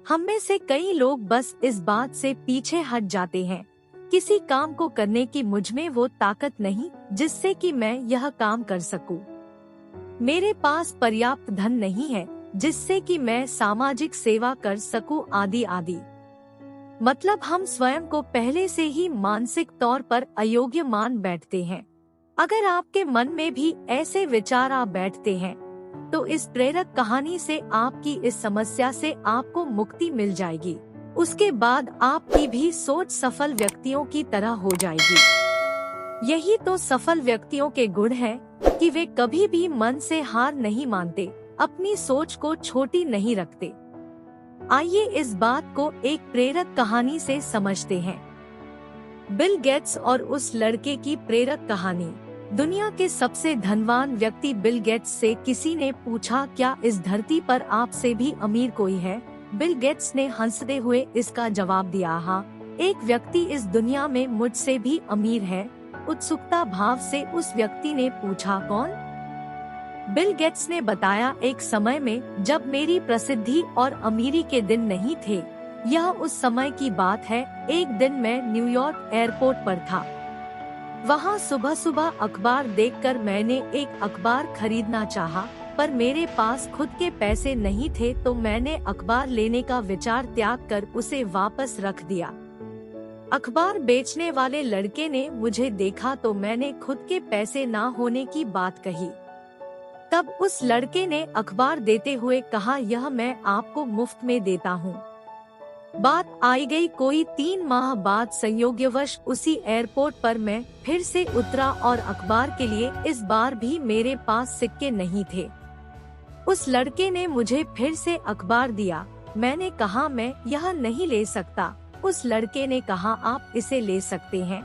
हम में से कई लोग बस इस बात से पीछे हट जाते हैं, किसी काम को करने की मुझ में वो ताकत नहीं जिससे कि मैं यह काम कर सकूं। मेरे पास पर्याप्त धन नहीं है जिससे कि मैं सामाजिक सेवा कर सकूं, आदि आदि। मतलब हम स्वयं को पहले से ही मानसिक तौर पर अयोग्य मान बैठते हैं। अगर आपके मन में भी ऐसे विचार आ बैठते हैं तो इस प्रेरक कहानी से आपकी इस समस्या से आपको मुक्ति मिल जाएगी। उसके बाद आपकी भी सोच सफल व्यक्तियों की तरह हो जाएगी। यही तो सफल व्यक्तियों के गुण हैं कि वे कभी भी मन से हार नहीं मानते, अपनी सोच को छोटी नहीं रखते। आइए इस बात को एक प्रेरक कहानी से समझते हैं। बिल गेट्स और उस लड़के की प्रेरक कहानी। दुनिया के सबसे धनवान व्यक्ति बिल गेट्स से किसी ने पूछा, क्या इस धरती पर आपसे भी अमीर कोई है? बिल गेट्स ने हंसते हुए इसका जवाब दिया, हाँ, एक व्यक्ति इस दुनिया में मुझसे भी अमीर है। उत्सुकता भाव से उस व्यक्ति ने पूछा, कौन? बिल गेट्स ने बताया, एक समय में जब मेरी प्रसिद्धि और अमीरी के दिन नहीं थे। यह उस समय की बात है। एक दिन मैं न्यूयॉर्क एयरपोर्ट पर था। वहाँ सुबह सुबह अखबार देखकर मैंने एक अखबार खरीदना चाहा, पर मेरे पास खुद के पैसे नहीं थे, तो मैंने अखबार लेने का विचार त्याग कर उसे वापस रख दिया। अखबार बेचने वाले लड़के ने मुझे देखा तो मैंने खुद के पैसे ना होने की बात कही। तब उस लड़के ने अखबार देते हुए कहा, यह मैं आपको मुफ्त में देता हूँ। बात आई गई कोई 3 माह बाद संयोगवश उसी एयरपोर्ट पर मैं फिर से उतरा और अखबार के लिए इस बार भी मेरे पास सिक्के नहीं थे। उस लड़के ने मुझे फिर से अखबार दिया। मैंने कहा, मैं यह नहीं ले सकता। उस लड़के ने कहा, आप इसे ले सकते हैं,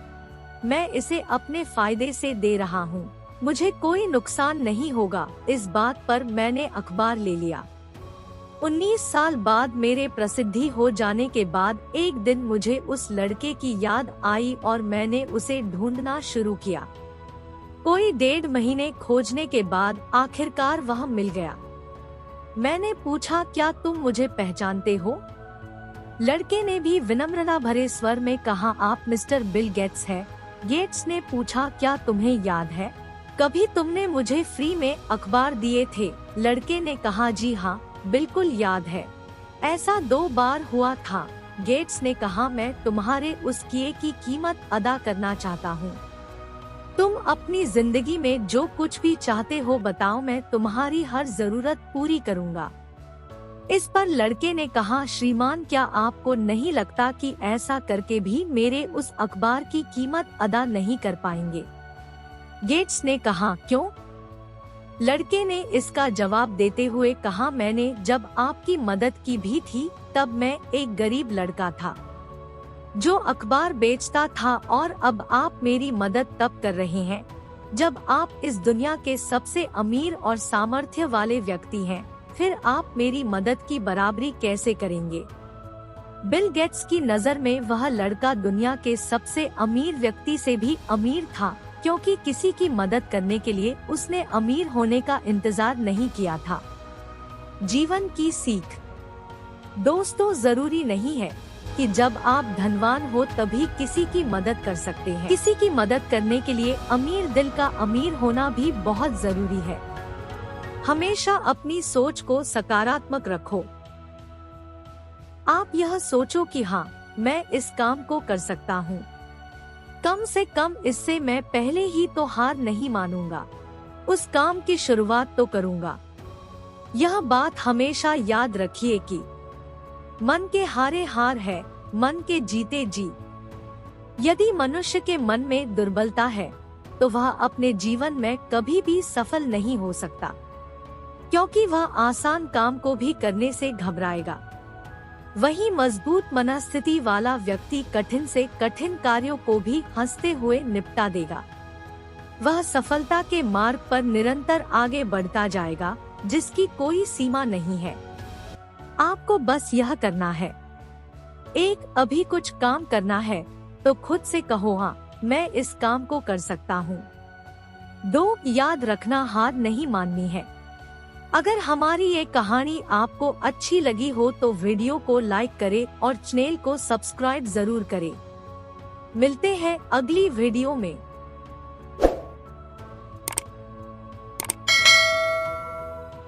मैं इसे अपने फायदे से दे रहा हूँ, मुझे कोई नुकसान नहीं होगा। इस बात पर मैंने अखबार ले लिया। 19 साल बाद मेरे प्रसिद्धि हो जाने के बाद एक दिन मुझे उस लड़के की याद आई और मैंने उसे ढूंढना शुरू किया। कोई 1.5 महीने खोजने के बाद आखिरकार वह मिल गया। मैंने पूछा, क्या तुम मुझे पहचानते हो? लड़के ने भी विनम्रता भरे स्वर में कहा, आप मिस्टर बिल गेट्स हैं। गेट्स ने पूछा, क्या तुम्हें याद है, कभी तुमने मुझे फ्री में अखबार दिए थे? लड़के ने कहा, जी हाँ, बिल्कुल याद है, ऐसा 2 बार हुआ था। गेट्स ने कहा, मैं तुम्हारे उस किए की कीमत अदा करना चाहता हूँ। तुम अपनी जिंदगी में जो कुछ भी चाहते हो बताओ, मैं तुम्हारी हर जरूरत पूरी करूँगा। इस पर लड़के ने कहा, श्रीमान, क्या आपको नहीं लगता कि ऐसा करके भी मेरे उस अखबार की कीमत अदा नहीं कर पाएंगे? गेट्स ने कहा, क्यों? लड़के ने इसका जवाब देते हुए कहा, मैंने जब आपकी मदद की भी थी तब मैं एक गरीब लड़का था जो अखबार बेचता था, और अब आप मेरी मदद तब कर रहे हैं जब आप इस दुनिया के सबसे अमीर और सामर्थ्य वाले व्यक्ति हैं। फिर आप मेरी मदद की बराबरी कैसे करेंगे? बिल गेट्स की नजर में वह लड़का दुनिया के सबसे अमीर व्यक्ति से भी अमीर था, क्योंकि किसी की मदद करने के लिए उसने अमीर होने का इंतजार नहीं किया था। जीवन की सीख। दोस्तों, जरूरी नहीं है कि जब आप धनवान हो तभी किसी की मदद कर सकते हैं। किसी की मदद करने के लिए अमीर दिल का अमीर होना भी बहुत जरूरी है। हमेशा अपनी सोच को सकारात्मक रखो। आप यह सोचो कि हाँ, मैं इस काम को कर सकता हूँ, कम से कम इससे मैं पहले ही तो हार नहीं मानूंगा, उस काम की शुरुआत तो करूंगा। यह बात हमेशा याद रखिए कि मन के हारे हार है, मन के जीते जी। यदि मनुष्य के मन में दुर्बलता है तो वह अपने जीवन में कभी भी सफल नहीं हो सकता, क्योंकि वह आसान काम को भी करने से घबराएगा। वही मजबूत मनस्थिति वाला व्यक्ति कठिन से कठिन कार्यों को भी हंसते हुए निपटा देगा। वह सफलता के मार्ग पर निरंतर आगे बढ़ता जाएगा, जिसकी कोई सीमा नहीं है। आपको बस यह करना है, अभी कुछ काम करना है तो खुद से कहो, हाँ, मैं इस काम को कर सकता हूँ। 2, याद रखना, हार नहीं माननी है। अगर हमारी ये कहानी आपको अच्छी लगी हो तो वीडियो को लाइक करें और चैनल को सब्सक्राइब जरूर करें। मिलते हैं अगली वीडियो में।